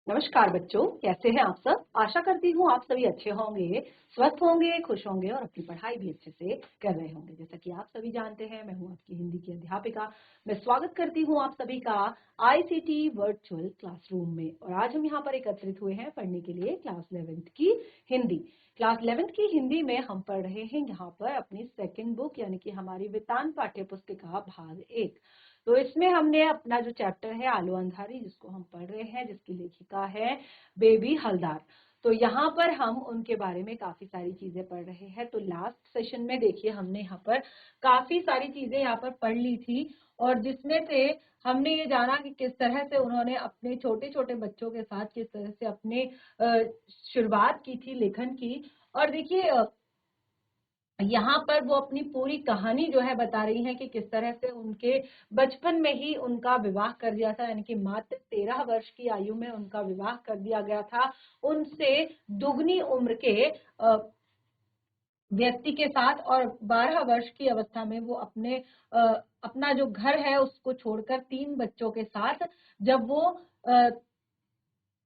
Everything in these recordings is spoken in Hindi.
नमस्कार बच्चों, कैसे हैं आप सब। आशा करती हूँ आप सभी अच्छे होंगे, स्वस्थ होंगे, खुश होंगे और अपनी पढ़ाई भी अच्छे से कर रहे होंगे। जैसा कि आप सभी जानते हैं, मैं हूँ आपकी हिंदी की अध्यापिका। मैं स्वागत करती हूँ आप सभी का आईसीटी वर्चुअल क्लासरूम में। और आज हम यहाँ पर एकत्रित हुए हैं पढ़ने के लिए क्लास 11th की हिंदी। क्लास 11th की हिंदी में हम पढ़ रहे हैं यहाँ पर अपनी सेकेंड बुक यानी कि हमारी वेदांत पाठ्य पुस्तिका भाग 1। तो इसमें हमने अपना जो चैप्टर है आलू अंधारी, जिसको हम पढ़ रहे हैं, जिसकी लेखिका है बेबी हलदार। तो यहाँ पर हम उनके बारे में काफी सारी चीजें पढ़ रहे हैं। तो लास्ट सेशन में देखिए हमने यहाँ पर काफी सारी चीजें यहाँ पर पढ़ ली थी, और जिसमें से हमने ये जाना कि किस तरह से उन्होंने अपने छोटे छोटे बच्चों के साथ किस तरह से अपने शुरुआत की थी लेखन की। और देखिए यहाँ पर वो अपनी पूरी कहानी जो है बता रही है कि किस तरह से उनके बचपन में ही उनका विवाह कर दिया था, यानी कि मात्र 13 वर्ष की आयु में उनका विवाह कर दिया गया था उनसे दुगनी उम्र के व्यक्ति के साथ। और 12 वर्ष की अवस्था में वो अपना जो घर है उसको छोड़कर 3 बच्चों के साथ, जब वो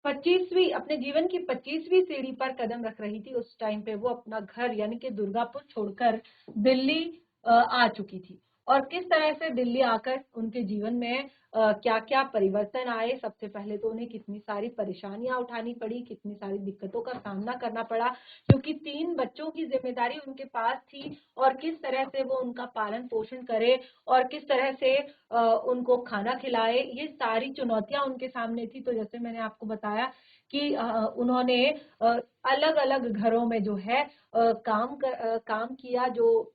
25वीं अपने जीवन की 25वीं सीढ़ी पर कदम रख रही थी, उस टाइम पे वो अपना घर यानी कि दुर्गापुर छोड़कर दिल्ली आ चुकी थी। और किस तरह से दिल्ली आकर उनके जीवन में क्या क्या परिवर्तन आए। सबसे पहले तो उन्हें कितनी सारी परेशानियां उठानी पड़ी, कितनी सारी दिक्कतों का सामना करना पड़ा, क्योंकि 3 बच्चों की जिम्मेदारी उनके पास थी। और किस तरह से वो उनका पालन पोषण करे और किस तरह से उनको खाना खिलाए, ये सारी चुनौतियां उनके सामने थी। तो जैसे मैंने आपको बताया कि उन्होंने अलग अलग घरों में जो है काम किया, जो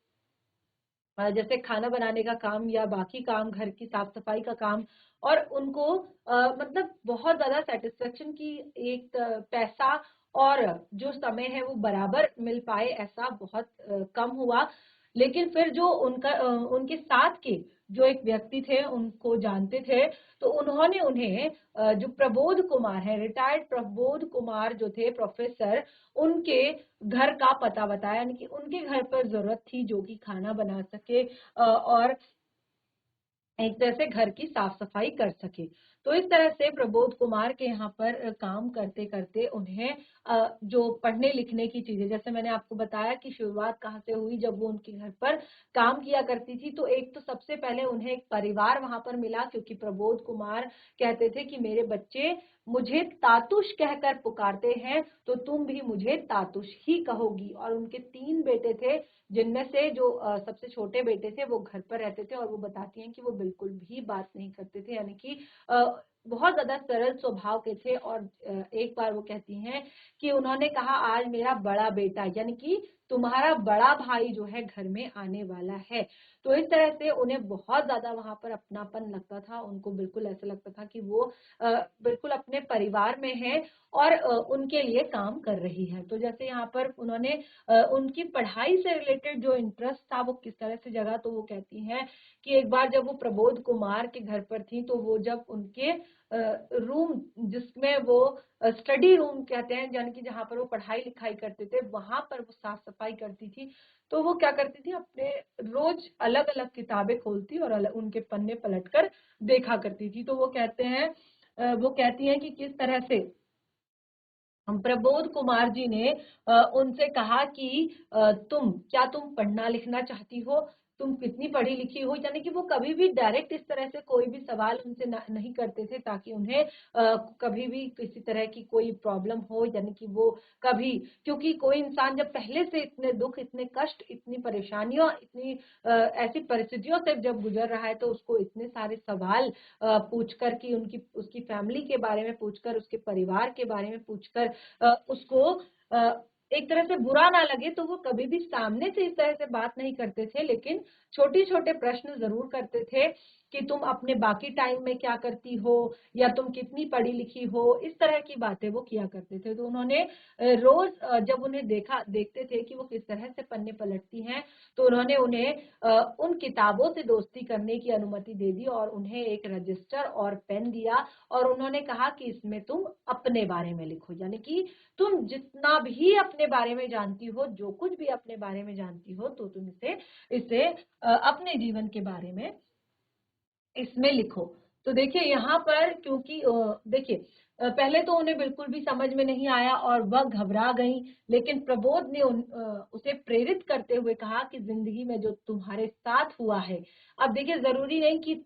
जैसे खाना बनाने का काम या बाकी काम, घर की साफ सफाई का काम। और उनको मतलब बहुत ज्यादा सेटिस्फेक्शन की एक पैसा और जो समय है वो बराबर मिल पाए, ऐसा बहुत कम हुआ। लेकिन फिर जो उनके साथ के जो एक व्यक्ति थे उनको जानते थे, तो उन्होंने उन्हें जो प्रबोध कुमार है, रिटायर्ड प्रबोध कुमार जो थे प्रोफेसर, उनके घर का पता बताया, यानी कि उनके घर पर जरूरत थी जो कि खाना बना सके और एक तरह से घर की साफ सफाई कर सके। तो इस तरह से प्रबोध कुमार के यहाँ पर काम करते करते उन्हें जो पढ़ने लिखने की चीजें, जैसे मैंने आपको बताया कि शुरुआत कहाँ से हुई, जब वो उनके घर पर काम किया करती थी। तो एक तो सबसे पहले उन्हें एक परिवार वहां पर मिला, क्योंकि प्रबोध कुमार कहते थे कि मेरे बच्चे मुझे तातुश कहकर पुकारते हैं, तो तुम भी मुझे तातुश ही कहोगी। और उनके 3 बेटे थे, जिनमें से जो सबसे छोटे बेटे थे वो घर पर रहते थे, और वो बताती हैं कि वो बिल्कुल भी बात नहीं करते थे, यानी कि बहुत ज्यादा सरल स्वभाव के थे। और एक बार वो कहती हैं कि उन्होंने कहा, आज मेरा बड़ा बेटा यानी कि तुम्हारा बड़ा भाई जो है घर में आने वाला है। तो इस तरह से उन्हें बहुत ज्यादा वहां पर अपनापन लगता था, उनको बिल्कुल ऐसा लगता था कि वो बिल्कुल अपने परिवार में है और उनके लिए काम कर रही है। तो जैसे यहाँ पर उन्होंने उनकी पढ़ाई से रिलेटेड जो इंटरेस्ट था वो किस तरह से जगा, तो वो कहती हैं कि एक बार जब वो प्रबोध कुमार के घर पर थी, तो वो जब उनके रूम, जिसमें वो स्टडी रूम कहते हैं, यानी कि जहाँ पर वो पढ़ाई लिखाई करते थे, वहां पर वो साफ सफाई करती थी। तो वो क्या करती थी, अपने रोज अलग अलग किताबें खोलती और उनके पन्ने पलटकर देखा करती थी। तो वो कहते हैं वो कहती हैं कि किस तरह से प्रबोध कुमार जी ने उनसे कहा कि तुम पढ़ना लिखना चाहती हो, तुम कितनी पढ़ी लिखी हो, यानी कि वो कभी भी डायरेक्ट इस तरह से कोई भी सवाल उनसे नहीं करते थे, ताकि उन्हें कभी भी किसी तरह की कोई प्रॉब्लम हो, यानी कि वो कभी, क्योंकि कोई इंसान जब पहले से इतने दुख, इतने कष्ट, इतनी परेशानियों, इतनी ऐसी परिस्थितियों से जब गुजर रहा है, तो उसको इतने सारे सवाल पूछकर, कि उसकी फैमिली के बारे में पूछकर, उसके परिवार के बारे में पूछकर उसको एक तरह से बुरा ना लगे, तो वो कभी भी सामने से इस तरह से बात नहीं करते थे, लेकिन छोटे छोटे प्रश्न जरूर करते थे कि तुम अपने बाकी टाइम में क्या करती हो, या तुम कितनी पढ़ी लिखी हो, इस तरह की बातें वो किया करते थे। तो उन्होंने रोज जब उन्हें देखते थे कि वो किस तरह से पन्ने पलटती हैं, तो उन्होंने उन्हें उन किताबों से दोस्ती करने की अनुमति दे दी और उन्हें एक रजिस्टर और पेन दिया, और उन्होंने कहा कि इसमें तुम अपने बारे में लिखो, यानी कि तुम जितना भी अपने बारे में जानती हो, जो कुछ भी अपने बारे में जानती हो, तो तुम इसे इसे अपने जीवन के बारे में इसमें लिखो। तो देखिए यहाँ पर, क्योंकि देखिए पहले तो उन्हें बिल्कुल भी समझ में नहीं आया और वह घबरा गईं, लेकिन प्रबोध ने उसे प्रेरित करते हुए कहा कि जिंदगी में जो तुम्हारे साथ हुआ है, अब देखिए जरूरी नहीं कि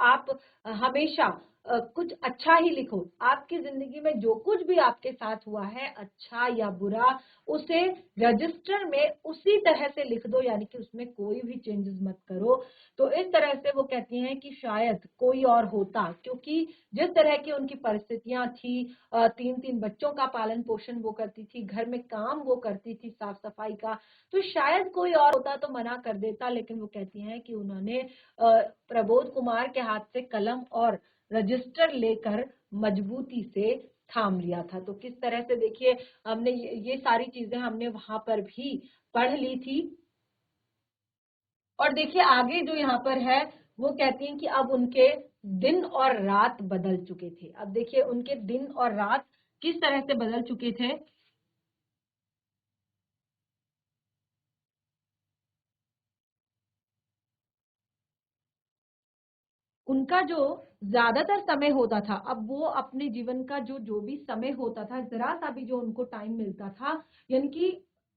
आप हमेशा कुछ अच्छा ही लिखो। आपकी जिंदगी में जो कुछ भी आपके साथ हुआ है, अच्छा या बुरा, उसे रजिस्टर में उसी तरह से लिख दो, यानी कि उसमें कोई भी चेंजेस मत करो। तो इस तरह से वो कहती हैं कि शायद कोई और होता, क्योंकि जिस तरह की उनकी परिस्थितियां थी, 3-3 बच्चों का पालन पोषण वो करती थी, घर में काम वो करती थी, साफ सफाई का, तो शायद कोई और होता तो मना कर देता। लेकिन वो कहती हैं कि उन्होंने प्रबोध कुमार के हाथ से कलम और रजिस्टर लेकर मजबूती से थाम लिया था। तो किस तरह से देखिए, हमने ये सारी चीजें हमने वहां पर भी पढ़ ली थी। और देखिए आगे जो यहाँ पर है, वो कहती हैं कि अब उनके दिन और रात बदल चुके थे। अब देखिए उनके दिन और रात किस तरह से बदल चुके थे। उनका जो ज्यादातर समय होता था, अब वो अपने जीवन का जो जो भी समय होता था, जरा सा भी जो उनको टाइम मिलता था, यानी कि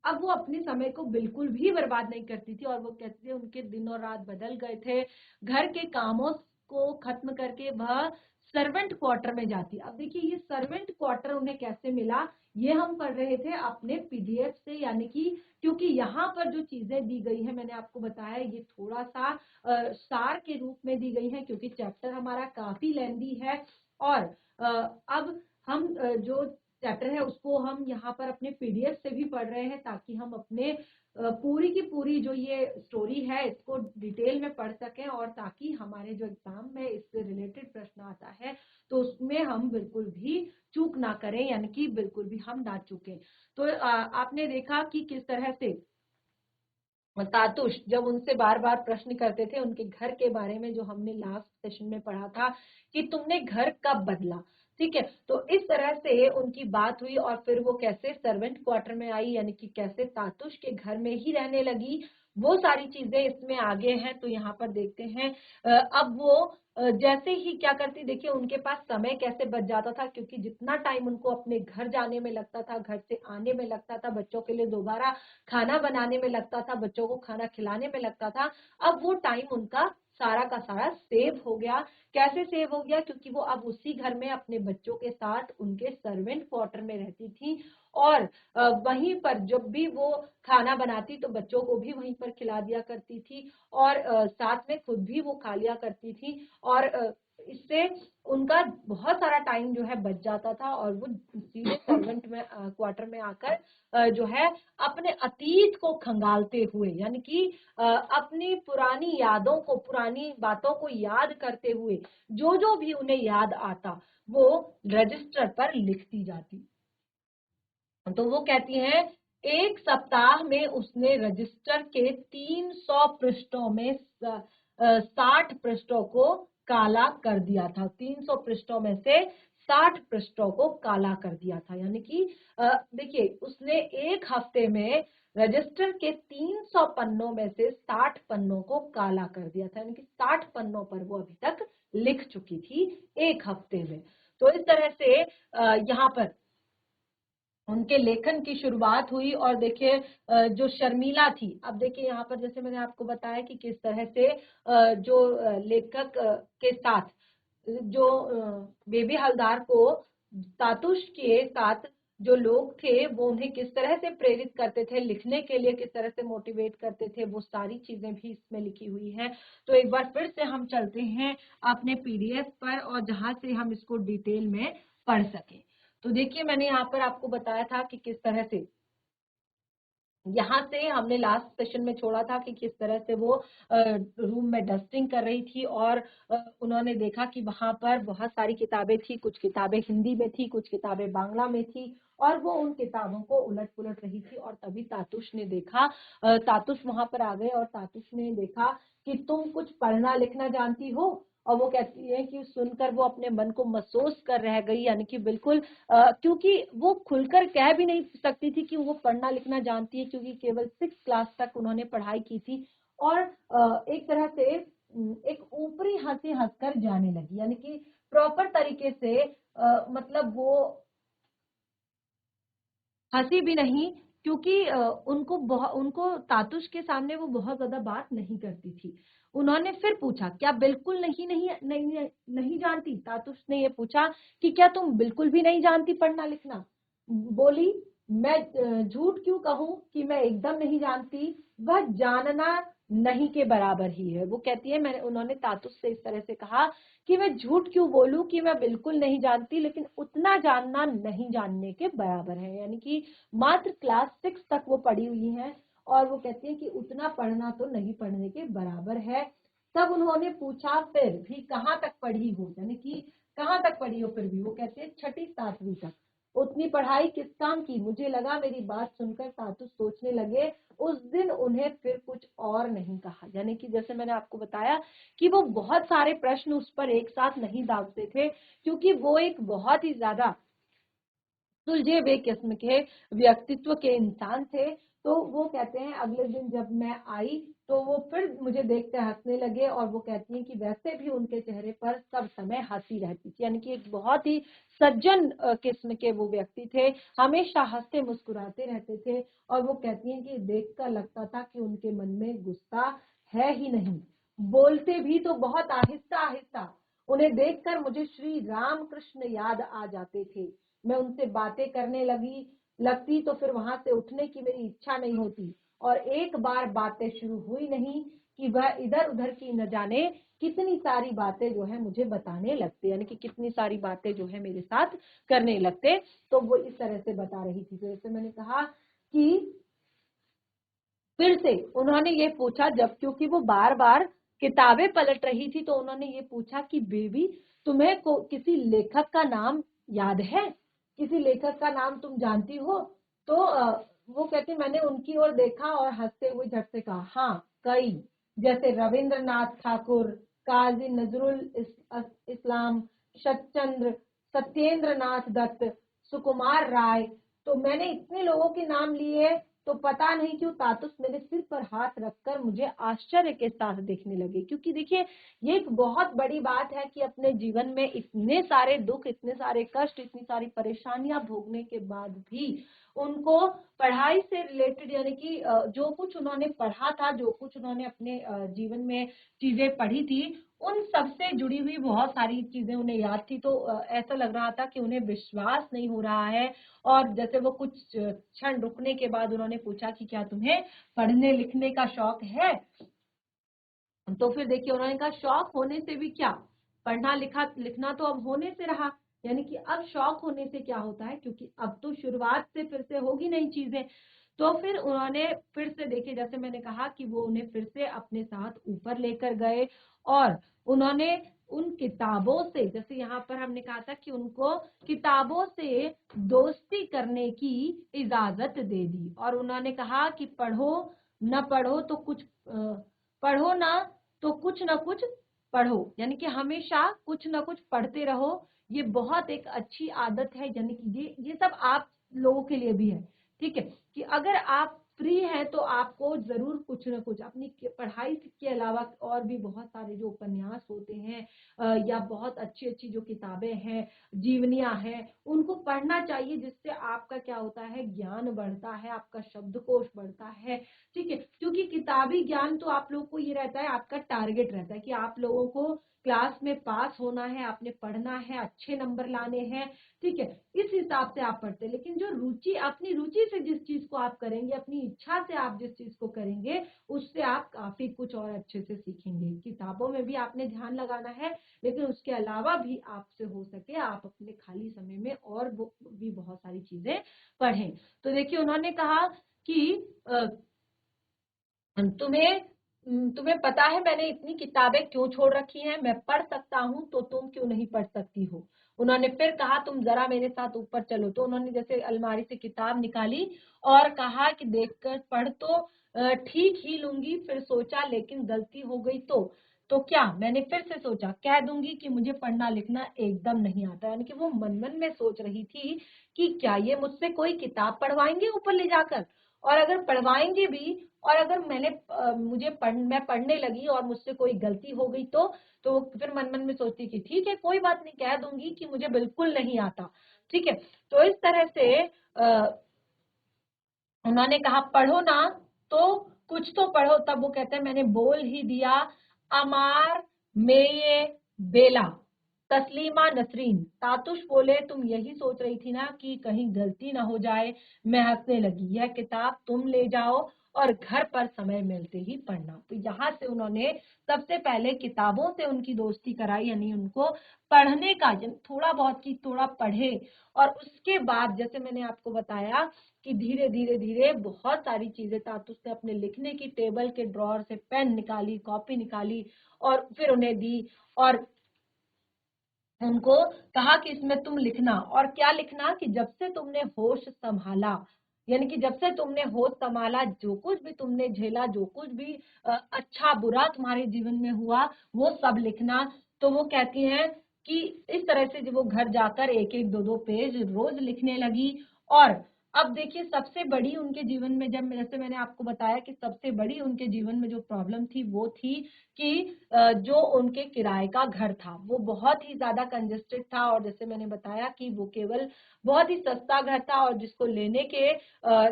अब वो अपने समय को बिल्कुल भी बर्बाद नहीं करती थी। और वो कहते थे उनके दिन और रात बदल गए थे। घर के कामों को खत्म करके वह सर्वेंट क्वार्टर में जाती। अब देखिए ये सर्वेंट क्वार्टर उन्हें कैसे मिला, ये हम पढ़ रहे थे अपने पीडीएफ से, यानी कि क्योंकि यहाँ पर जो चीजें दी गई है, मैंने आपको बताया ये थोड़ा सा सार के रूप में दी गई है, क्योंकि चैप्टर हमारा काफी लेंदी है। और अब हम जो चैप्टर है उसको हम यहाँ पर अपने पीडीएफ से भी पढ़ रहे हैं, ताकि हम अपने पूरी की पूरी जो ये स्टोरी है इसको डिटेल में पढ़ सकें, और ताकि हमारे जो एग्जाम में इससे रिलेटेड प्रश्न आता है तो उसमें हम बिल्कुल भी चूक ना करें, यानी कि बिल्कुल भी हम ना चूकें। तो आपने देखा कि किस तरह से तातुश जब उनसे बार बार प्रश्न करते थे उनके घर के बारे में, जो हमने लास्ट सेशन में पढ़ा था कि तुमने घर कब बदला, ठीक है। तो इस तरह से उनकी बात हुई और फिर वो कैसे सर्वेंट क्वार्टर में आई, यानी कि कैसे तातुश के घर में ही रहने लगी, वो सारी चीजें इसमें आगे हैं। तो यहाँ पर देखते हैं अब वो जैसे ही क्या करती, देखिए उनके पास समय कैसे बच जाता था, क्योंकि जितना टाइम उनको अपने घर जाने में लगता था, घर से आने में लगता था, बच्चों के लिए दोबारा खाना बनाने में लगता था, बच्चों को खाना खिलाने में लगता था, अब वो टाइम उनका सारा का सारा सेव हो गया। कैसे सेव हो गया, क्योंकि वो अब उसी घर में अपने बच्चों के साथ उनके सर्वेंट क्वार्टर में रहती थी। और वहीं पर जब भी वो खाना बनाती तो बच्चों को भी वहीं पर खिला दिया करती थी, और साथ में खुद भी वो खा लिया करती थी। और इससे उनका बहुत सारा टाइम जो है बच जाता था, और वो सीधे सर्वेंट में क्वार्टर में आकर जो है अपने अतीत को खंगालते हुए, यानी कि अपनी पुरानी यादों को, पुरानी बातों को याद करते हुए जो जो भी उन्हें याद आता वो रजिस्टर पर लिखती जाती। तो वो कहती हैं एक सप्ताह में उसने रजिस्टर के 300 पृष्ठों में 60 पृष्ठों को काला कर दिया था। 300 पृष्ठों में से 60 पृष्ठों को काला कर दिया था, यानी कि देखिए उसने एक हफ्ते में रजिस्टर के 300 पन्नों में से 60 पन्नों को काला कर दिया था, यानी कि 60 पन्नों पर वो अभी तक लिख चुकी थी एक हफ्ते में। तो इस तरह से यहाँ पर उनके लेखन की शुरुआत हुई। और देखिए जो शर्मिला थी, अब देखिए यहाँ पर जैसे मैंने आपको बताया कि किस तरह से जो लेखक के साथ जो बेबी हलदार को तातुश के साथ जो लोग थे वो उन्हें किस तरह से प्रेरित करते थे लिखने के लिए, किस तरह से मोटिवेट करते थे, वो सारी चीजें भी इसमें लिखी हुई हैं। तो एक बार फिर से हम चलते हैं अपने पीडीएफ पर, और जहां से हम इसको डिटेल में पढ़ सकें। तो देखिए मैंने यहाँ पर आपको बताया था कि किस तरह से यहाँ से हमने लास्ट सेशन में छोड़ा था कि किस तरह से वो रूम में डस्टिंग कर रही थी, और उन्होंने देखा कि वहां पर बहुत सारी किताबें थी, कुछ किताबें हिंदी में थी, कुछ किताबें बांग्ला में थी, और वो उन किताबों को उलट पुलट रही थी। और तभी तातुश ने देखा, तातुश वहां पर आ गए और तातुश ने देखा कि तुम कुछ पढ़ना लिखना जानती हो। और वो कहती है कि सुनकर वो अपने मन को महसूस कर रह गई, यानी कि बिल्कुल क्योंकि वो खुलकर कह भी नहीं सकती थी कि वो पढ़ना लिखना जानती है, क्योंकि केवल 6 क्लास तक उन्होंने पढ़ाई की थी। और एक तरह से एक ऊपरी हंसी हंसकर जाने लगी, यानी कि प्रॉपर तरीके से मतलब वो हंसी भी नहीं, क्योंकि उनको तातुश के सामने वो बहुत ज्यादा बात नहीं करती थी। उन्होंने फिर पूछा, क्या बिल्कुल नहीं जानती? तातुश ने ये पूछा कि क्या तुम बिल्कुल भी नहीं जानती पढ़ना लिखना? बोली, मैं झूठ क्यों कहूं कि मैं एकदम नहीं जानती, वह जानना नहीं के बराबर ही है। वो कहती है, मैंने उन्होंने तातुश से इस तरह से कहा कि मैं झूठ क्यों बोलूं कि मैं बिल्कुल नहीं जानती, लेकिन उतना जानना नहीं जानने के बराबर है। यानी कि मात्र क्लास 6 तक वो पढ़ी हुई हैं और वो कहती है कि उतना पढ़ना तो नहीं पढ़ने के बराबर है। तब उन्होंने पूछा, फिर भी कहाँ तक पढ़ी हो, यानी कि कहाँ तक पढ़ी हो? फिर भी वो कहती है 6ठी 7वीं तक। उतनी पढ़ाई किस काम की? मुझे लगा मेरी बात सुनकर तातुश सोचने लगे। उस दिन उन्हें फिर कुछ और नहीं कहा। यानी कि जैसे मैंने आपको बताया कि वो बहुत सारे प्रश्न उस पर एक साथ नहीं दागते थे, क्योंकि वो एक बहुत ही ज्यादा सुलझे हुए किस्म के व्यक्तित्व के इंसान थे। तो वो कहते हैं, अगले दिन जब मैं आई तो वो फिर मुझे देखकर हंसने लगे, और वो कहती हैं कि वैसे भी उनके चेहरे पर सब समय हंसी रहती थी। यानी कि एक बहुत ही सज्जन किस्म के वो व्यक्ति थे, हमेशा हंसते मुस्कुराते रहते थे। और वो कहती हैं कि देखकर लगता था कि उनके मन में गुस्सा है ही नहीं, बोलते भी तो बहुत आहिस्ता आहिस्ता। उन्हें देखकर मुझे श्री राम कृष्ण याद आ जाते थे। मैं उनसे बातें करने लगती तो फिर वहां से उठने की मेरी इच्छा नहीं होती, और एक बार बातें शुरू हुई नहीं कि वह इधर उधर की न जाने कितनी सारी बातें जो है मुझे बताने लगते, यानी कि कितनी सारी बातें जो है मेरे साथ करने लगते। तो वो इस तरह से बता रही थी। जैसे मैंने कहा कि फिर से उन्होंने ये पूछा, जब क्योंकि वो बार बार किताबें पलट रही थी, तो उन्होंने ये पूछा कि बेबी, तुम्हें किसी लेखक का नाम याद है? किसी लेखक का नाम तुम जानती हो? तो वो कहती, मैंने उनकी ओर देखा और हंसते हुए झट से कहा, हाँ कई, जैसे रविंद्रनाथ ठाकुर, काजी नजरुल इस्लाम, सत्यचंद्र, सत्येंद्र नाथ दत्त, सुकुमार राय। तो मैंने इतने लोगों के नाम लिए तो पता नहीं क्यों तातुश मेरे सिर पर हाथ रखकर मुझे आश्चर्य के साथ देखने लगे। क्योंकि देखिए, ये एक बहुत बड़ी बात है कि अपने जीवन में इतने सारे दुख, इतने सारे कष्ट, इतनी सारी परेशानियां भोगने के बाद भी उनको पढ़ाई से रिलेटेड, यानी कि जो कुछ उन्होंने पढ़ा था, जो कुछ उन्होंने अपने जीवन में चीजें पढ़ी थी, उन सबसे जुड़ी हुई बहुत सारी चीजें उन्हें याद थी। तो ऐसा लग रहा था कि उन्हें विश्वास नहीं हो रहा है। और जैसे वो कुछ क्षण रुकने के बाद उन्होंने पूछा कि क्या तुम्हें पढ़ने लिखने का शौक है? तो फिर देखिए, उन्होंने कहा, शौक होने से भी क्या, पढ़ना लिखना तो अब होने से रहा। यानी कि अब शौक होने से क्या होता है, क्योंकि अब तो शुरुआत से फिर से होगी नई चीजें। तो फिर उन्होंने फिर से देखिए, जैसे मैंने कहा कि वो उन्हें फिर से अपने साथ ऊपर लेकर गए, और उन्होंने उन किताबों से, जैसे यहाँ पर हमने कहा था कि उनको किताबों से दोस्ती करने की इजाजत दे दी, और उन्होंने कहा कि पढ़ो ना तो कुछ ना कुछ पढ़ो, यानी कि हमेशा कुछ ना कुछ पढ़ते रहो। ये बहुत एक अच्छी आदत है, यानी कि ये सब आप लोगों के लिए भी है। ठीक है, कि अगर आप फ्री हैं तो आपको जरूर कुछ ना कुछ अपनी पढ़ाई के अलावा और भी बहुत सारे जो उपन्यास होते हैं या बहुत अच्छी अच्छी जो किताबें हैं, जीवनियां हैं, उनको पढ़ना चाहिए, जिससे आपका क्या होता है, ज्ञान बढ़ता है, आपका शब्दकोश बढ़ता है। ठीक है, क्योंकि किताबी ज्ञान तो आप लोगों को ये रहता है, आपका टारगेट रहता है कि आप लोगों को क्लास में पास होना है, आपने पढ़ना है, अच्छे नंबर लाने हैं। ठीक है, इस हिसाब से आप पढ़ते हैं। लेकिन जो रुचि, अपनी रुचि से जिस चीज को आप करेंगे, अपनी इच्छा से आप जिस चीज को करेंगे, उससे आप काफी कुछ और अच्छे से सीखेंगे। किताबों में भी आपने ध्यान लगाना है, लेकिन उसके अलावा भी आपसे हो सके आप अपने खाली समय में और भी बहुत सारी चीजें पढ़ें। तो देखिए, उन्होंने कहा कि तुम्हें तुम्हें पता है मैंने इतनी किताबें क्यों छोड़ रखी हैं? मैं पढ़ सकता हूं तो तुम क्यों नहीं पढ़ सकती हो? उन्होंने फिर कहा, तुम जरा मेरे साथ ऊपर चलो। तो उन्होंने जैसे अलमारी से किताब निकाली और कहा कि देखकर पढ़ तो ठीक ही लूंगी, फिर सोचा लेकिन गलती हो गई तो क्या? मैंने फिर से सोचा, कह दूंगी कि मुझे पढ़ना लिखना एकदम नहीं आता। यानी कि वो मन मन में सोच रही थी कि क्या ये मुझसे कोई किताब पढ़वाएंगे ऊपर ले जाकर। और अगर पढ़वाएंगे भी, और अगर मैं पढ़ने लगी और मुझसे कोई गलती हो गई तो फिर मन मन में सोचती कि ठीक है कोई बात नहीं, कह दूंगी कि मुझे बिल्कुल नहीं आता। ठीक है, तो इस तरह से उन्होंने कहा पढ़ो ना, तो कुछ तो पढ़ो। तब वो कहते हैं मैंने बोल ही दिया, अमार मेये बेला तस्लीमा नसरीन। तातुश बोले तुम यही सोच रही थी ना कि कहीं गलती ना हो जाए। मैं हंसने लगी, यह किताब तुम ले जाओ और घर पर समय मिलते ही पढ़ना। तो यहाँ से उन्होंने सबसे पहले किताबों से उनकी दोस्ती कराई, यानी उनको पढ़ने का, थोड़ा बहुत की थोड़ा पढ़े। और उसके बाद जैसे मैंने आपको बताया कि धीरे धीरे धीरे बहुत सारी चीजें तातुस ने अपने लिखने की टेबल के ड्रॉर से पेन निकाली, कॉपी निकाली और फिर उन्हें दी, और उनको कहा कि इसमें तुम लिखना। और क्या लिखना कि जब से तुमने होश संभाला, यानी कि जब से तुमने होश संभाला, जो कुछ भी तुमने झेला, जो कुछ भी अच्छा बुरा तुम्हारे जीवन में हुआ, वो सब लिखना। तो वो कहती हैं कि इस तरह से जब वो घर जाकर एक एक दो दो पेज रोज लिखने लगी। और अब देखिए सबसे बड़ी उनके जीवन में, जब जैसे मैंने आपको बताया कि सबसे बड़ी उनके जीवन में जो प्रॉब्लम थी वो थी कि जो उनके किराए का घर था वो बहुत ही ज्यादा कंजेस्टेड था। और जैसे मैंने बताया कि वो केवल बहुत ही सस्ता घर था, और जिसको लेने के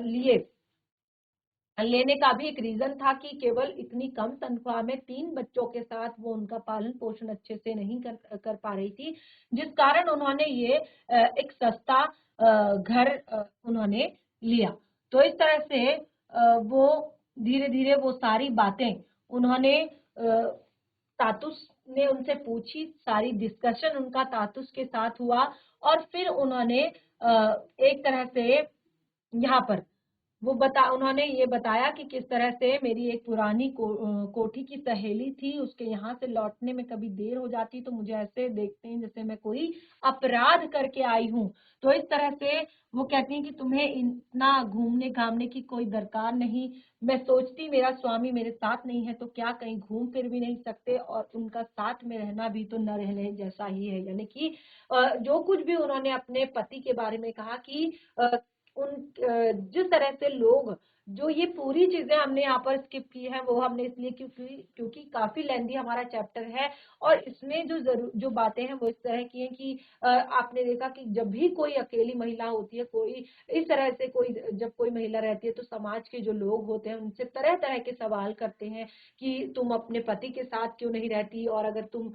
लिए लेने का भी एक रीजन था कि केवल इतनी कम तनख्वाह में 3 बच्चों के साथ वो उनका पालन पोषण अच्छे से नहीं कर पा रही थी, जिस कारण उन्होंने ये एक सस्ता घर उन्होंने लिया। तो इस तरह से वो धीरे धीरे वो सारी बातें उन्होंने तातुस ने उनसे पूछी, सारी डिस्कशन उनका तातुस के साथ हुआ। और फिर उन्होंने एक तरह से यहाँ पर उन्होंने ये बताया कि किस तरह से मेरी एक पुरानी कोठी की सहेली थी, उसके यहाँ से लौटने में कभी देर हो जाती तो मुझे ऐसे देखते हैं जैसे मैं कोई अपराध करके आई हूँ। तो इस तरह से वो कहती हैं कि तुम्हें इतना घूमने घामने की कोई दरकार नहीं। मैं सोचती मेरा स्वामी मेरे साथ नहीं है तो क्या कहीं घूम फिर भी नहीं सकते, और उनका साथ में रहना भी तो न रहने जैसा ही है। यानी कि जो कुछ भी उन्होंने अपने पति के बारे में कहा कि जिस तरह से लोग, जो ये पूरी चीजें हमने यहाँ पर स्किप की है वो हमने इसलिए क्योंकि क्योंकि काफी लेंदी हमारा चैप्टर है, और इसमें जो बातें हैं वो इस तरह की हैं कि आपने देखा कि जब भी कोई अकेली महिला होती है, कोई इस तरह से जब कोई महिला रहती है तो समाज के जो लोग होते हैं उनसे तरह तरह के सवाल करते हैं कि तुम अपने पति के साथ क्यों नहीं रहती, और अगर तुम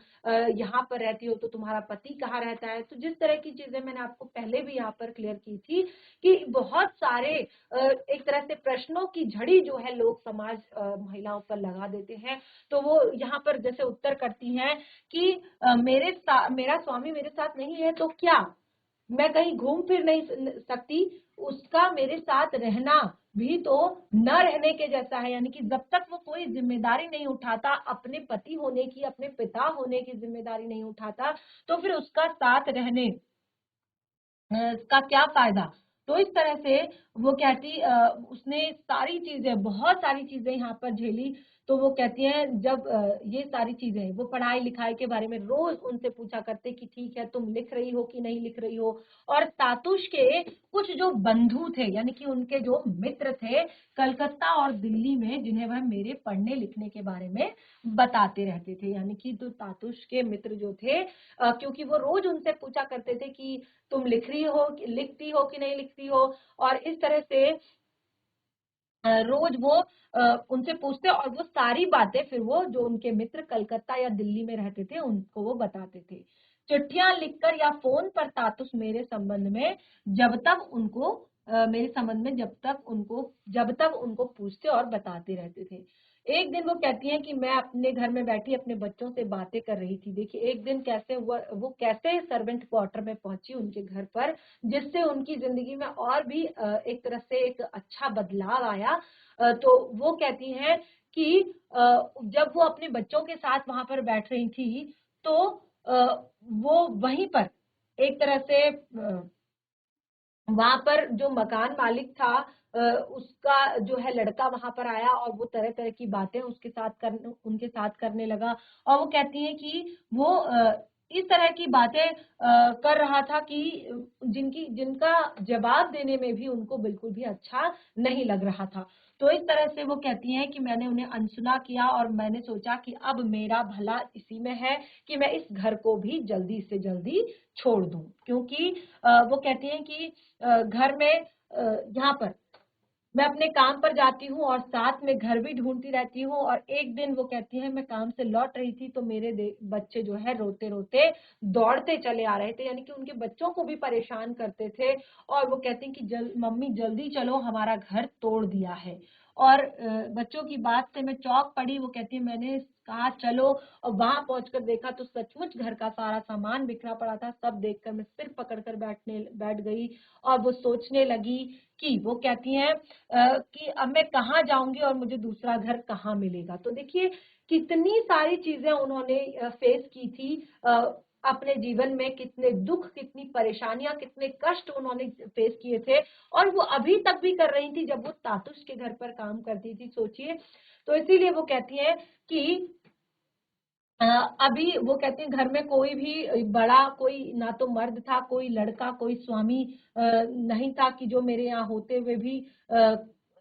यहाँ पर रहती हो तो तुम्हारा पति कहाँ रहता है। तो जिस तरह की चीजें मैंने आपको पहले भी यहाँ पर क्लियर की थी कि बहुत सारे एक तरह से प्रश्नों की झड़ी जो है लोग समाज महिलाओं पर लगा देते हैं। तो वो यहाँ पर जैसे उत्तर करती हैं कि मेरा स्वामी मेरे साथ नहीं है तो क्या मैं कहीं घूम फिर नहीं सकती, उसका मेरे साथ रहना भी तो न रहने के जैसा है। यानी कि जब तक वो कोई जिम्मेदारी नहीं उठाता अपने पति होने की, अपने पिता होने की जिम्मेदारी नहीं उठाता, तो फिर उसका साथ रहने का क्या फायदा। तो इस तरह से वो कहती उसने सारी चीजें, बहुत सारी चीजें यहाँ पर झेली। तो वो कहती हैं जब ये सारी चीजें, वो पढ़ाई लिखाई के बारे में रोज उनसे पूछा करते कि ठीक है तुम लिख रही हो कि नहीं लिख रही हो। और तातुश के कुछ जो बंधु थे, यानी कि उनके जो मित्र थे कलकत्ता और दिल्ली में, जिन्हें वह मेरे पढ़ने लिखने के बारे में बताते रहते थे। यानी कि तो तातुश के मित्र जो थे, क्योंकि वो रोज उनसे पूछा करते थे कि तुम लिखती हो कि नहीं लिखती हो। और इस तरह से रोज वो उनसे पूछते, और वो सारी बातें फिर वो जो उनके मित्र कलकत्ता या दिल्ली में रहते थे उनको वो बताते थे। चिट्ठियां लिखकर या फोन पर तातुस मेरे संबंध में जब तक उनको मेरे संबंध में जब तक उनको पूछते और बताते रहते थे। एक दिन वो कहती हैं कि मैं अपने घर में बैठी अपने बच्चों से बातें कर रही थी। देखिए एक दिन कैसे हुआ, वो कैसे सर्वेंट क्वार्टर में पहुंची उनके घर पर, जिससे उनकी जिंदगी में और भी एक तरह से एक अच्छा बदलाव आया। तो वो कहती हैं कि जब वो अपने बच्चों के साथ वहां पर बैठ रही थी तो वो वहीं पर एक तरह से वहां पर जो मकान मालिक था उसका जो है लड़का वहां पर आया, और वो तरह तरह की बातें उनके साथ करने लगा। और वो कहती है कि वो इस तरह की बातें कर रहा था कि जिनका जवाब देने में भी उनको बिल्कुल भी अच्छा नहीं लग रहा था। तो इस तरह से वो कहती हैं कि मैंने उन्हें अनसुना किया और मैंने सोचा कि अब मेरा भला इसी में है कि मैं इस घर को भी जल्दी से जल्दी छोड़ दूं, क्योंकि वो कहती हैं कि घर में यहाँ पर मैं अपने काम पर जाती हूँ और साथ में घर भी ढूंढती रहती हूँ। और एक दिन वो कहती है मैं काम से लौट रही थी तो मेरे बच्चे जो है रोते रोते दौड़ते चले आ रहे थे, यानी कि उनके बच्चों को भी परेशान करते थे। और वो कहती हैं कि मम्मी जल्दी चलो हमारा घर तोड़ दिया है। और बच्चों की बात से मैं चौंक पड़ी। वो कहती है मैंने कहा चलो, और वहां पहुंचकर देखा तो सचमुच घर का सारा सामान बिखरा पड़ा था। सब देखकर मैं सिर पकड़कर बैठ गई और वो सोचने लगी कि वो कहती हैं कि अब मैं कहाँ जाऊंगी और मुझे दूसरा घर कहाँ मिलेगा। तो देखिए कितनी सारी चीजें उन्होंने फेस की थी अपने जीवन में, कितने दुख, कितनी परेशानियां, कितने कष्ट उन्होंने फेस किए थे, और वो अभी तक भी कर रही थी जब वो तातुश के घर पर काम करती थी, सोचिए। तो इसीलिए वो कहती है कि अभी वो कहते हैं घर में कोई भी बड़ा, कोई ना तो मर्द था, कोई लड़का, कोई स्वामी नहीं था कि जो मेरे यहाँ होते हुए भी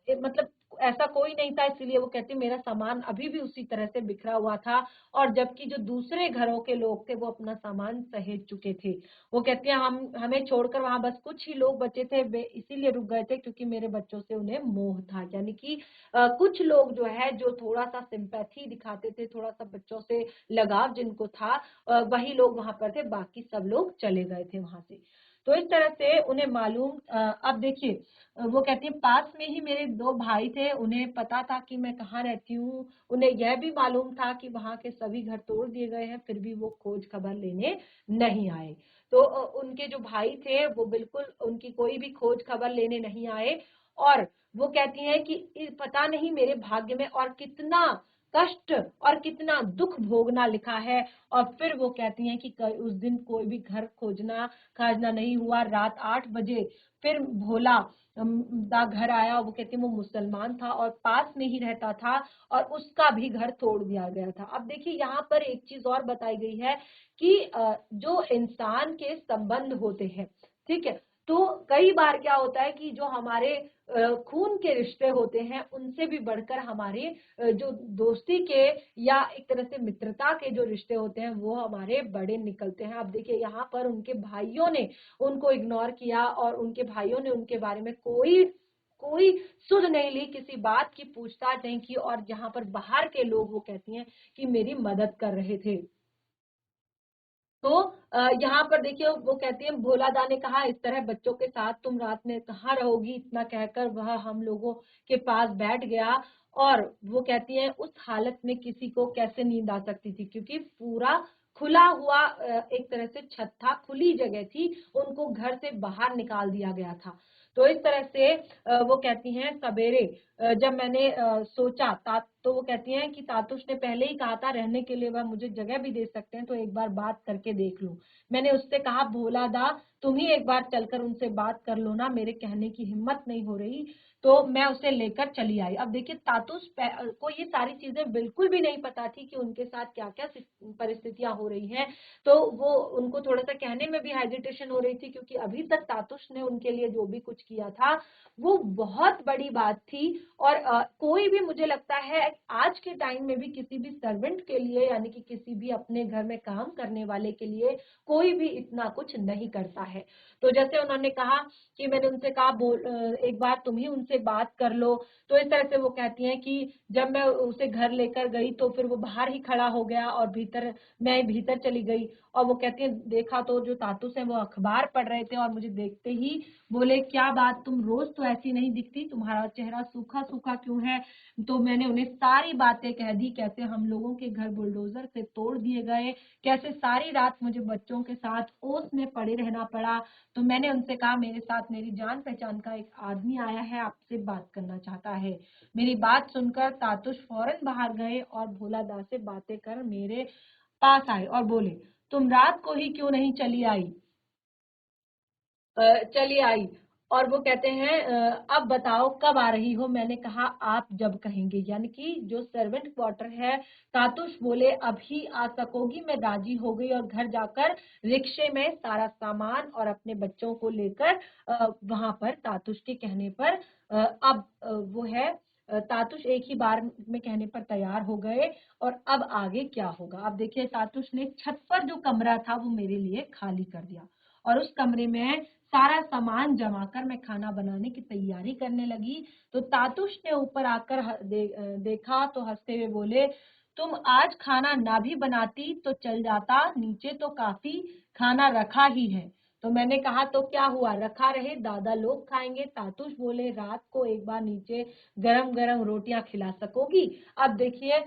मतलब ऐसा कोई नहीं था। इसलिए वो कहती मेरा सामान अभी भी उसी तरह से बिखरा हुआ था, और जबकि जो दूसरे घरों के लोग थे वो अपना सामान सहेज चुके थे। वो कहते हैं हम हमें छोड़कर वहां बस कुछ ही लोग बचे थे, वे इसीलिए रुक गए थे क्योंकि मेरे बच्चों से उन्हें मोह था। यानी कि कुछ लोग जो है जो थोड़ा सा सिंपैथी दिखाते थे, थोड़ा सा बच्चों से लगाव जिनको था, वही लोग वहां पर थे, बाकी सब लोग चले गए थे वहां से। तो इस तरह से उन्हें मालूम अब देखिए वो कहती है पास में ही मेरे दो भाई थे, उन्हें पता था कि मैं कहाँ रहती हूँ, उन्हें यह भी मालूम था कि वहां के सभी घर तोड़ दिए गए हैं, फिर भी वो खोज खबर लेने नहीं आए। तो उनके जो भाई थे वो बिल्कुल उनकी कोई भी खोज खबर लेने नहीं आए। और वो कहती हैं कि पता नहीं मेरे भाग्य में और कितना कष्ट और कितना दुख भोगना लिखा है। और फिर वो कहती हैं कि उस दिन कोई भी घर खोजना खाजना नहीं हुआ। रात 8 बजे फिर भोला दा घर आया। वो कहती है वो मुसलमान था और पास में ही रहता था, और उसका भी घर तोड़ दिया गया था। अब देखिए यहाँ पर एक चीज और बताई गई है कि जो इंसान के संबंध होते हैं, ठीक है, तो कई बार क्या होता है कि जो हमारे खून के रिश्ते होते हैं उनसे भी बढ़कर हमारे जो दोस्ती के या एक तरह से मित्रता के जो रिश्ते होते हैं वो हमारे बड़े निकलते हैं। अब देखिए यहाँ पर उनके भाइयों ने उनको इग्नोर किया और उनके भाइयों ने उनके बारे में कोई कोई सुध नहीं ली, किसी बात की पूछताछ नहीं की, और जहां पर बाहर के लोग वो कहती हैं कि मेरी मदद कर रहे थे। तो यहाँ पर देखिए वो कहती है भोला दा ने कहा इस तरह बच्चों के साथ तुम रात में कहाँ रहोगी, इतना कहकर वह हम लोगों के पास बैठ गया। और वो कहती है उस हालत में किसी को कैसे नींद आ सकती थी, क्योंकि पूरा खुला हुआ एक तरह से छत था, खुली जगह थी, उनको घर से बाहर निकाल दिया गया था। तो इस तरह से वो कहती हैं सवेरे जब मैंने सोचा तो वो कहती हैं कि तातुश ने पहले ही कहा था रहने के लिए वह मुझे जगह भी दे सकते हैं, तो एक बार बात करके देख लूं। मैंने उससे कहा भोला दा तुम ही एक बार चलकर उनसे बात कर लो ना, मेरे कहने की हिम्मत नहीं हो रही। तो मैं उसे लेकर चली आई। अब देखिए तातुश को ये सारी चीजें बिल्कुल भी नहीं पता थी कि उनके साथ क्या क्या परिस्थितियां हो रही हैं। तो वो उनको थोड़ा सा कहने में भी हेजिटेशन हो रही थी, क्योंकि अभी तक तातुश ने उनके लिए जो भी कुछ किया था वो बहुत बड़ी बात थी। और कोई भी मुझे लगता है आज के टाइम में भी किसी भी सर्वेंट के लिए, यानी कि किसी भी अपने घर में काम करने वाले के लिए कोई भी इतना कुछ नहीं करता है। तो जैसे उन्होंने कहा कि मैंने उनसे कहा एक बार तुम ही उनसे बात कर लो। तो इस तरह से वो कहती हैं कि जब मैं उसे घर लेकर गई तो फिर वो बाहर ही खड़ा हो गया और मैं भीतर चली गई। और वो कहती है देखा तो जो तातुस है वो अखबार पढ़ रहे थे, और मुझे देखते ही बोले क्या बात, तुम रोज तो ऐसी नहीं दिखती, तुम्हारा चेहरा सूखा सूखा क्यों है। तो मैंने उन्हें सारी बातें कह दी, कैसे हम लोगों के घर बुलडोजर से तोड़ दिए गए, कैसे सारी रात मुझे बच्चों के साथ ओस में पड़े रहना पड़ा। तो मैंने उनसे कहा मेरे साथ मेरी जान पहचान का एक आदमी आया है, आपसे बात करना चाहता है। मेरी बात सुनकर तातुश फौरन बाहर गए और भोला दास से बातें कर मेरे पास आए और बोले तुम रात को ही क्यों नहीं चली आई। और वो कहते हैं अब बताओ कब आ रही हो? मैंने कहा आप जब कहेंगे, यानी कि जो सर्वेंट क्वार्टर है। तातुश बोले अभी आ सकोगी? मैं राजी हो गई और घर जाकर रिक्शे में सारा सामान और अपने बच्चों को लेकर वहां पर तातुश के कहने पर अब वो है तातुश एक ही बार में कहने पर तैयार हो गए। और अब आगे क्या होगा? अब देखिए तातुश ने छत पर जो कमरा था वो मेरे लिए खाली कर दिया और उस कमरे में सारा सामान जमा कर मैं खाना बनाने की तैयारी करने लगी। तो तातुश ने ऊपर आकर देखा तो हंसते हुए बोले, तुम आज खाना ना भी बनाती तो चल जाता, नीचे तो काफी खाना रखा ही है। तो मैंने कहा तो क्या हुआ, रखा रहे, दादा लोग खाएंगे। तातुश बोले रात को एक बार नीचे गरम गरम रोटियां खिला सकोगी? अब देखिए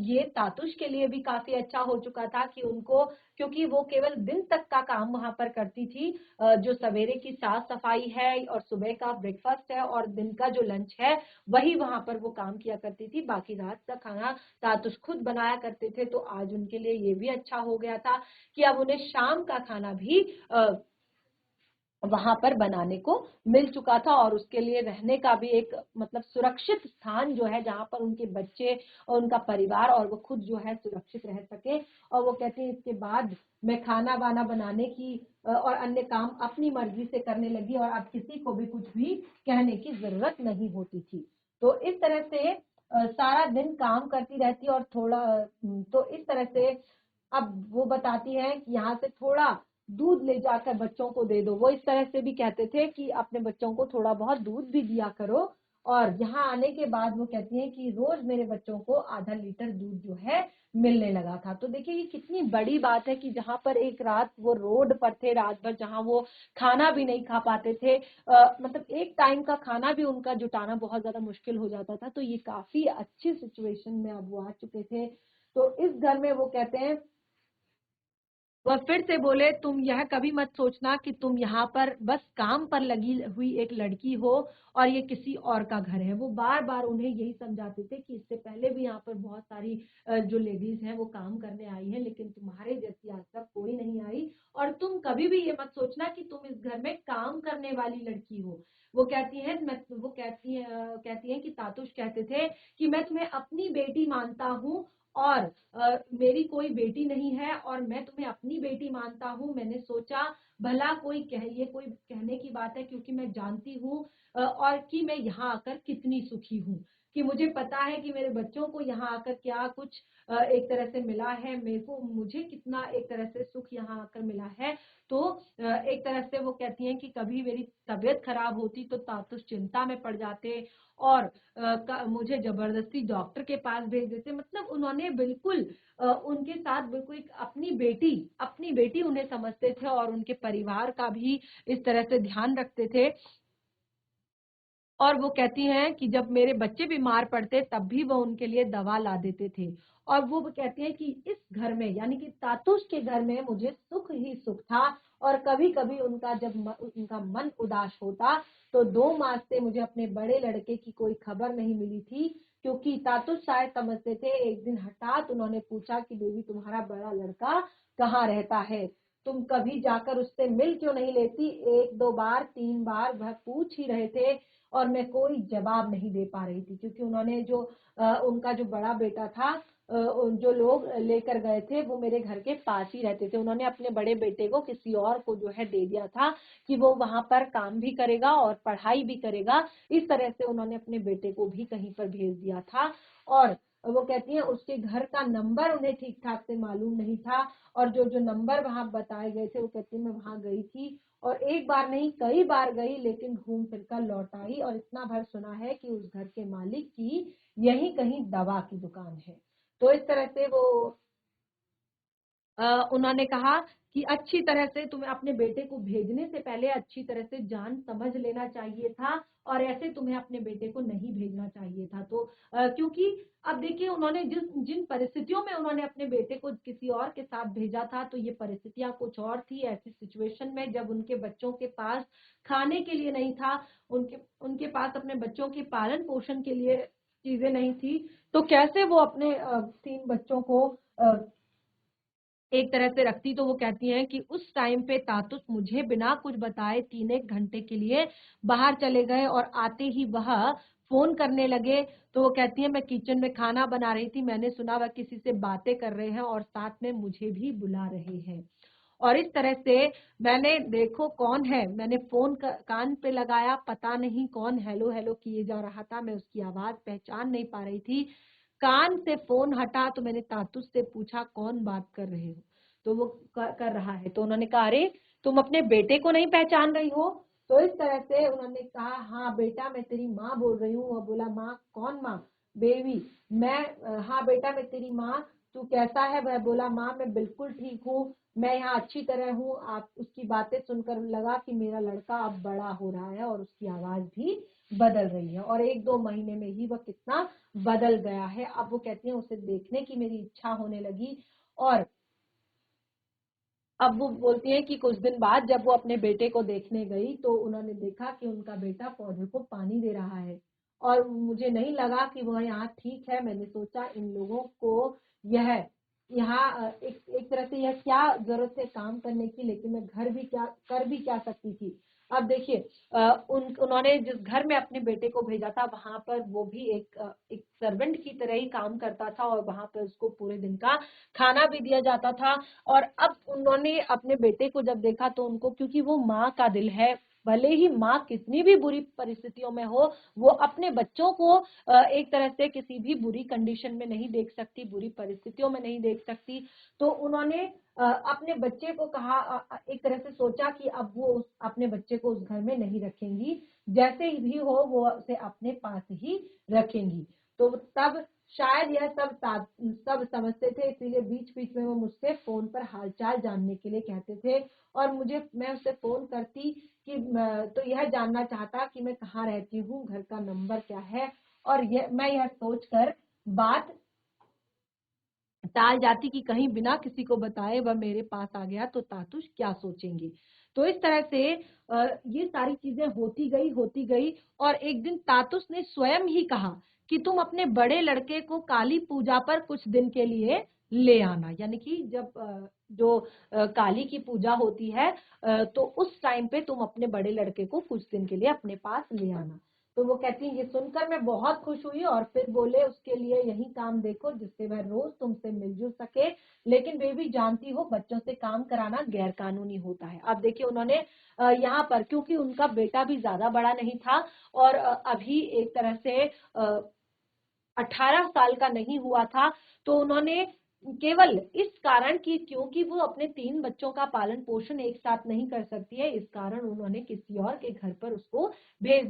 ये तातुश के लिए भी काफी अच्छा हो चुका था कि उनको, क्योंकि वो केवल दिन तक का काम वहां पर करती थी, जो सवेरे की साफ सफाई है और सुबह का ब्रेकफास्ट है और दिन का जो लंच है वही वहां पर वो काम किया करती थी, बाकी रात का खाना तातुश खुद बनाया करते थे। तो आज उनके लिए ये भी अच्छा हो गया था कि अब उन्हें शाम का खाना भी वहां पर बनाने को मिल चुका था और उसके लिए रहने का भी एक मतलब सुरक्षित स्थान जो है जहां पर उनके बच्चे और उनका परिवार और वो खुद जो है सुरक्षित रह सके। और वो कहते हैं इसके बाद मैं खाना वाना बनाने की और अन्य काम अपनी मर्जी से करने लगी और अब किसी को भी कुछ भी कहने की जरूरत नहीं होती थी। तो इस तरह से सारा दिन काम करती रहती और थोड़ा तो इस तरह से अब वो बताती है कि यहाँ से थोड़ा दूध ले जाकर बच्चों को दे दो। वो इस तरह से भी कहते थे कि अपने बच्चों को थोड़ा बहुत दूध भी दिया करो। और यहाँ आने के बाद वो कहती हैं कि रोज मेरे बच्चों को आधा लीटर दूध जो है मिलने लगा था। तो देखिए ये कितनी बड़ी बात है कि जहाँ पर एक रात वो रोड पर थे रात भर, जहाँ वो खाना भी नहीं खा पाते थे, मतलब एक टाइम का खाना भी उनका जुटाना बहुत ज्यादा मुश्किल हो जाता था। तो ये काफी अच्छी सिचुएशन में अब वो आ चुके थे। तो इस घर में वो कहते हैं, वह फिर से बोले तुम यह कभी मत सोचना कि तुम यहाँ पर बस काम पर लगी हुई एक लड़की हो और ये किसी और का घर है। वो बार बार उन्हें यही समझाते थे कि इससे पहले भी यहाँ पर बहुत सारी जो लेडीज हैं वो काम करने आई हैं, लेकिन तुम्हारे जैसी आज तक कोई नहीं आई। और तुम कभी भी ये मत सोचना कि तुम इस घर में काम करने वाली लड़की हो। वो कहती है, मैं वो कहती है कि तातुश कहते थे कि मैं तुम्हें अपनी बेटी मानता हूँ और मेरी कोई बेटी नहीं है और मैं तुम्हें अपनी बेटी मानता हूँ। मैंने सोचा भला कोई ये कोई कहने की बात है, क्योंकि मैं जानती हूँ और कि मैं यहाँ आकर कितनी सुखी हूँ, कि मुझे पता है कि मेरे बच्चों को यहाँ आकर क्या कुछ एक तरह से मिला है, मेरे को मुझे कितना एक तरह से सुख यहाँ आकर मिला है। तो एक तरह से वो कहती हैं कि कभी मेरी तबीयत खराब होती तो तातुश चिंता में पड़ जाते और मुझे जबरदस्ती डॉक्टर के पास भेज देते। मतलब उन्होंने बिल्कुल उनके साथ बिल्कुल एक अपनी बेटी उन्हें समझते थे और उनके परिवार का भी इस तरह से ध्यान रखते थे। और वो कहती हैं कि जब मेरे बच्चे बीमार पड़ते तब भी वो उनके लिए दवा ला देते थे। और वो कहती हैं कि इस घर में यानी कि तातुश के घर में मुझे सुख ही सुख था। और कभी कभी उनका जब उनका मन उदास होता तो 2 मास से मुझे अपने बड़े लड़के की कोई खबर नहीं मिली थी, क्योंकि तातुश शायद समझते थे। एक दिन हठात उन्होंने पूछा कि बेबी तुम्हारा बड़ा लड़का कहाँ रहता है, तुम कभी जाकर उससे मिल क्यों नहीं लेती? 1 2 बार 3 बार वह पूछ ही रहे थे और मैं कोई जवाब नहीं दे पा रही थी, क्योंकि उन्होंने जो उनका जो बड़ा बेटा था जो लोग लेकर गए थे वो मेरे घर के पास ही रहते थे। उन्होंने अपने बड़े बेटे को किसी और को जो है दे दिया था कि वो वहां पर काम भी करेगा और पढ़ाई भी करेगा। इस तरह से उन्होंने अपने बेटे को भी कहीं पर भेज दिया था। और वो कहती है उसके घर का नंबर उन्हें ठीक ठाक से मालूम नहीं था और जो जो नंबर वहां बताए गए थे, वो कहती है मैं वहां गई थी और एक बार नहीं कई बार गई, लेकिन घूम फिर कर लौट आई और इतना भर सुना है कि उस घर के मालिक की यही कहीं दवा की दुकान है। तो इस तरह से वो उन्होंने कहा कि अच्छी तरह से तुम्हें अपने बेटे को भेजने से पहले अच्छी तरह से जान समझ लेना चाहिए था और ऐसे तुम्हें अपने बेटे को नहीं भेजना चाहिए था। तो क्योंकि अब देखिए उन्होंने जिन परिस्थितियों में उन्होंने अपने बेटे को किसी और के साथ भेजा था, तो ये परिस्थितियां कुछ और थी। ऐसी सिचुएशन में जब उनके बच्चों के पास खाने के लिए नहीं था, उनके उनके पास अपने बच्चों के पालन पोषण के लिए चीजें नहीं थी, तो कैसे वो अपने 3 बच्चों को एक तरह से रखती। तो वो कहती हैं कि उस टाइम पे तातुस मुझे बिना कुछ बताए 3-1 घंटे के लिए बाहर चले गए और आते ही वह फोन करने लगे। तो वो कहती है मैं किचन में खाना बना रही थी, मैंने सुना वह किसी से बातें कर रहे हैं और साथ में मुझे भी बुला रहे हैं। और इस तरह से मैंने देखो कौन है, मैंने फोन कान पे लगाया, पता नहीं कौन हेलो हेलो किए जा रहा था, मैं उसकी आवाज पहचान नहीं पा रही थी। कान से फोन हटा तो मैंने तातुस से पूछा कौन बात कर रहे हो। तो वो कर रहा है। तो उन्होंने कहा अरे तुम अपने बेटे को नहीं पहचान रही हो। तो इस तरह से उन्होंने कहा हाँ बेटा मैं तेरी माँ बोल रही हूँ। वो बोला माँ कौन माँ? बेबी। मैं हाँ बेटा मैं तेरी माँ, तू कैसा है? वह बोला माँ मैं बिल्कुल ठीक हूँ, मैं यहाँ अच्छी तरह हूँ। आप उसकी बातें सुनकर लगा कि मेरा लड़का अब बड़ा हो रहा है और उसकी आवाज भी बदल रही है और 1-2 महीने में ही वह कितना बदल गया है। अब वो कहती है उसे देखने की मेरी इच्छा होने लगी। और अब वो बोलती है कि कुछ दिन बाद जब वो अपने बेटे को देखने गई तो उन्होंने देखा कि उनका बेटा पौधे को पानी दे रहा है। और मुझे नहीं लगा कि वह यहाँ ठीक है। मैंने सोचा इन लोगों को यह यहाँ एक तरह से यह क्या जरूरत है काम करने की, लेकिन मैं घर भी क्या कर भी क्या सकती थी। अब देखिए उन्होंने जिस घर में अपने बेटे को भेजा था वहां पर वो भी एक सर्वेंट की तरह ही काम करता था और वहां पर उसको पूरे दिन का खाना भी दिया जाता था। और अब उन्होंने अपने बेटे को जब देखा तो उनको, क्योंकि वो माँ का दिल है, भले ही माँ कितनी भी बुरी परिस्थितियों में हो वो अपने बच्चों को एक तरह से किसी भी बुरी कंडीशन में नहीं देख सकती, बुरी परिस्थितियों में नहीं देख सकती। तो उन्होंने अपने बच्चे को कहा, एक तरह से सोचा कि अब वो अपने बच्चे को उस घर में नहीं रखेंगी, जैसे ही भी हो वो उसे अपने पास ही रखेंगी। तो तब शायद यह सब समझते थे, इसीलिए बीच बीच में वो मुझसे फोन पर हालचाल जानने के लिए कहते थे। और मैं उससे फोन करती कि तो यह जानना चाहता कि मैं कहाँ रहती हूँ, घर का नंबर क्या है। और मैं यह सोचकर बात टाल जाती कि कहीं बिना किसी को बताए वह मेरे पास आ गया तो तातुश क्या सोचेंगे। तो इस तरह से ये सारी चीजें होती गई। और एक दिन तातुश ने स्वयं ही कहा कि तुम अपने बड़े लड़के को काली पूजा पर कुछ दिन के लिए ले आना। यानी कि जब जो काली की पूजा होती है तो उस टाइम पे तुम अपने बड़े लड़के को कुछ दिन के लिए अपने पास ले आना। तो वो कहती है ये सुनकर मैं बहुत खुश हुई और फिर बोले उसके लिए यही काम देखो जिससे वह रोज तुमसे मिलजुल सके, लेकिन बेबी जानती हो बच्चों से काम कराना गैर कानूनी होता है। अब देखिए उन्होंने यहाँ पर, क्योंकि उनका बेटा भी ज्यादा बड़ा नहीं था और अभी एक तरह से 18 साल का नहीं हुआ था, तो उन्होंने केवल इस कारण कि क्योंकि वो अपने 3 बच्चों का पालन पोषण एक साथ नहीं कर सकती है, इस कारण उन्होंने किसी और के घर पर उसको भेज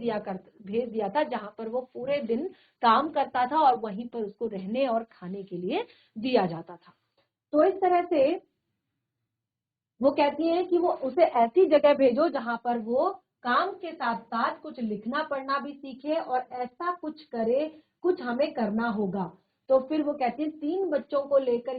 दिया था जहां पर वो पूरे दिन काम करता था और वहीं पर उसको रहने और खाने के लिए दिया जाता था। तो इस तरह से वो कहती है कि वो उसे ऐसी जगह भेजो जहां पर वो काम के साथ साथ कुछ लिखना पढ़ना भी सीखे और ऐसा कुछ करे, कुछ हमें करना होगा। तो फिर वो कहती है 3 बच्चों को लेकर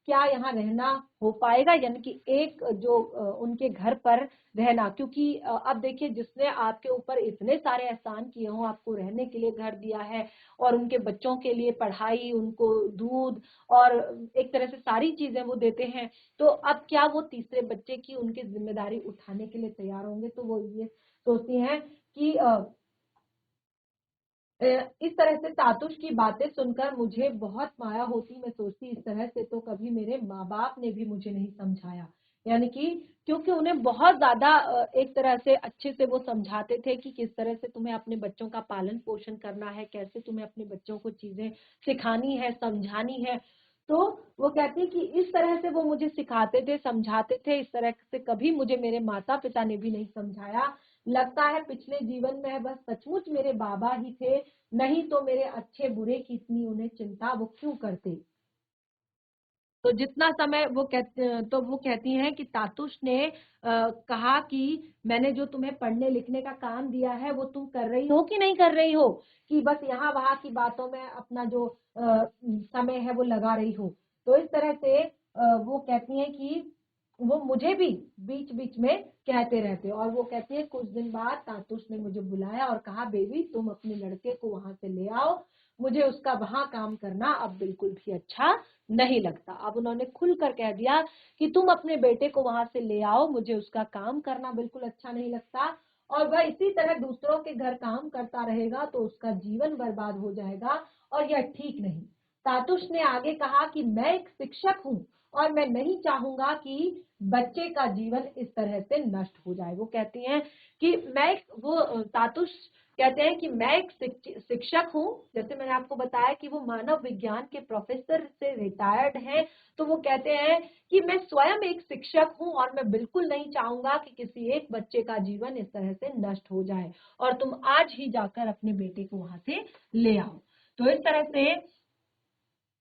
क्या यहाँ रहना हो पाएगा? यानी कि एक जो उनके घर पर रहना, क्योंकि अब देखिए जिसने आपके ऊपर इतने सारे एहसान किए हों, आपको रहने के लिए घर दिया है और उनके बच्चों के लिए पढ़ाई, उनको दूध और एक तरह से सारी चीजें वो देते हैं, तो अब क्या वो तीसरे बच्चे की उनकी जिम्मेदारी उठाने के लिए तैयार होंगे? तो वो ये सोचती हैं कि इस तरह से तातुश की बातें सुनकर मुझे बहुत माया होती। मैं सोचती इस तरह से तो कभी मेरे माँ बाप ने भी मुझे नहीं समझाया। यानी कि क्योंकि उन्हें बहुत ज्यादा एक तरह से अच्छे से वो समझाते थे कि किस तरह से तुम्हें अपने बच्चों का पालन पोषण करना है, कैसे तुम्हें अपने बच्चों को चीजें सिखानी है, समझानी है। तो वो कहती है कि इस तरह से वो मुझे सिखाते थे, समझाते थे, इस तरह से कभी मुझे मेरे माता पिता ने भी नहीं समझाया। लगता है पिछले जीवन में बस सचमुच मेरे बाबा ही थे, नहीं तो मेरे अच्छे बुरे की इतनी उन्हें चिंता वो क्यों करते। तो जितना समय वो कहती हैं कि तातुश ने कहा कि मैंने जो तुम्हें पढ़ने लिखने का काम दिया है वो तुम कर रही हो कि नहीं कर रही हो, कि बस यहाँ वहां की बातों में अपना जो समय है वो लगा रही हो। तो इस तरह से वो कहती हैं कि वो मुझे भी बीच बीच में कहते रहते। और वो कहती है कुछ दिन बाद तातुश ने मुझे बुलाया और कहा बेबी तुम अपने लड़के को वहां से ले आओ, मुझे उसका वहां काम करना अब बिल्कुल भी अच्छा नहीं लगता। अब उन्होंने खुलकर कह दिया कि तुम अपने बेटे को वहां से ले आओ, मुझे उसका काम करना बिल्कुल अच्छा नहीं लगता, और वह इसी तरह दूसरों के घर काम करता रहेगा तो उसका जीवन बर्बाद हो जाएगा और यह ठीक नहीं। तातुश ने आगे कहा कि मैं एक शिक्षक हूँ और मैं नहीं चाहूंगा कि बच्चे का जीवन इस तरह से नष्ट हो जाए। वो कहती हैं कि तातुश कहते हैं कि मैं एक शिक्षक हूँ, जैसे मैंने आपको बताया कि वो मानव विज्ञान के प्रोफेसर से रिटायर्ड हैं, तो वो कहते हैं कि मैं स्वयं एक शिक्षक हूँ और मैं बिल्कुल नहीं चाहूंगा कि किसी एक बच्चे का जीवन इस तरह से नष्ट हो जाए, और तुम आज ही जाकर अपने बेटे को वहां से ले आओ। तो इस तरह से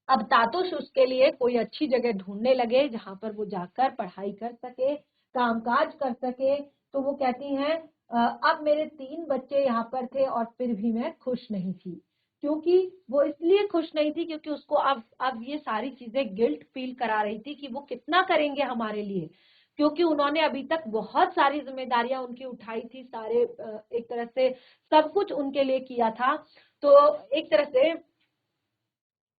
अब तातुश उसके लिए कोई अच्छी जगह ढूंढने लगे जहां पर वो जाकर पढ़ाई कर सके, कामकाज कर सके। तो वो कहती हैं अब मेरे 3 बच्चे यहाँ पर थे और फिर भी मैं खुश नहीं थी। क्योंकि वो इसलिए खुश नहीं थी क्योंकि उसको अब ये सारी चीजें गिल्ट फील करा रही थी कि वो कितना करेंगे हमारे लिए, क्योंकि उन्होंने अभी तक बहुत सारी जिम्मेदारियां उनकी उठाई थी, सारे एक तरह से सब कुछ उनके लिए किया था। तो एक तरह से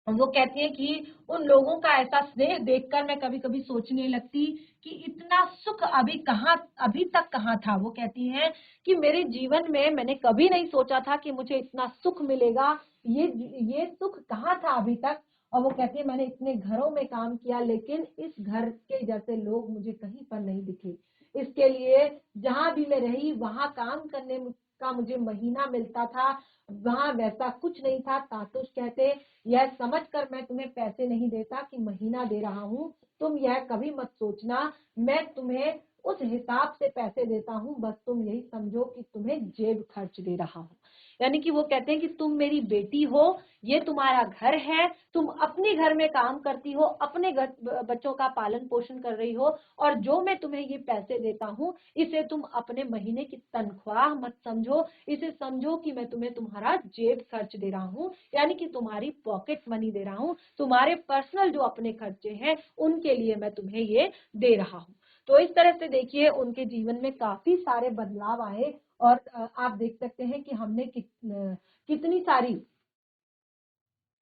वो कहती है कि उन लोगों का ऐसा स्नेह देखकर मैं कभी कभी सोचने लगती कि इतना सुख अभी तक कहाँ था। वो कहती हैं कि मेरे जीवन में मैंने कभी नहीं सोचा था कि मुझे इतना सुख मिलेगा, ये सुख कहाँ था अभी तक। और वो कहती है मैंने इतने घरों में काम किया लेकिन इस घर के जैसे लोग मुझे कहीं पर नहीं दिखे। इसके लिए जहां भी मैं रही वहां काम करने का मुझे महीना मिलता था, वहां वैसा कुछ नहीं था। तातुश कहते यह समझकर मैं तुम्हें पैसे नहीं देता कि महीना दे रहा हूँ, तुम यह कभी मत सोचना मैं तुम्हें उस हिसाब से पैसे देता हूँ, बस तुम यही समझो कि तुम्हें जेब खर्च दे रहा हूँ। यानी कि वो कहते हैं कि तुम मेरी बेटी हो, ये तुम्हारा घर है, तुम अपने घर में काम करती हो, अपने बच्चों का पालन पोषण कर रही हो, और जो मैं तुम्हें ये पैसे देता हूँ इसे तुम अपने महीने की तनख्वाह मत समझो, इसे समझो कि मैं तुम्हें तुम्हारा जेब खर्च दे रहा हूँ, यानी कि तुम्हारी पॉकेट मनी दे रहा हूँ, तुम्हारे पर्सनल जो अपने खर्चे हैं उनके लिए मैं तुम्हें ये दे रहा हूँ। तो इस तरह से देखिए उनके जीवन में काफी सारे बदलाव आए, और आप देख सकते हैं कि हमने कितनी सारी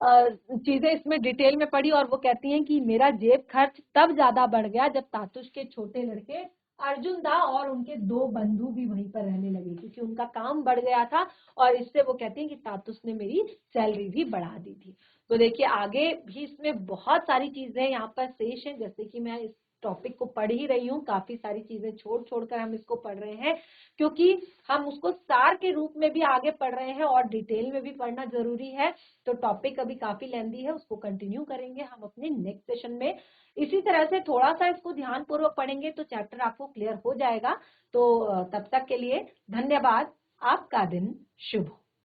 चीजें इसमें डिटेल में पढ़ी। और वो कहती हैं कि मेरा जेब खर्च तब ज्यादा बढ़ गया जब तातुश के छोटे लड़के अर्जुन दा और उनके 2 बंधु भी वहीं पर रहने लगे, क्योंकि उनका काम बढ़ गया था, और इससे वो कहती हैं कि तातुश ने मेरी सैलरी भी बढ़ा दी थी। तो देखिए आगे भी इसमें बहुत सारी चीजें यहाँ पर शेष हैं, जैसे कि मैं इस टॉपिक को पढ़ ही रही हूँ, काफी सारी चीजें छोड़ छोड़कर हम इसको पढ़ रहे हैं, क्योंकि हम उसको सार के रूप में भी आगे पढ़ रहे हैं और डिटेल में भी पढ़ना जरूरी है। तो टॉपिक अभी काफी लेंदी है, उसको कंटिन्यू करेंगे हम अपने नेक्स्ट सेशन में। इसी तरह से थोड़ा सा इसको ध्यान पूर्वक पढ़ेंगे तो चैप्टर आपको क्लियर हो जाएगा। तो तब तक के लिए धन्यवाद। आपका दिन शुभ हो।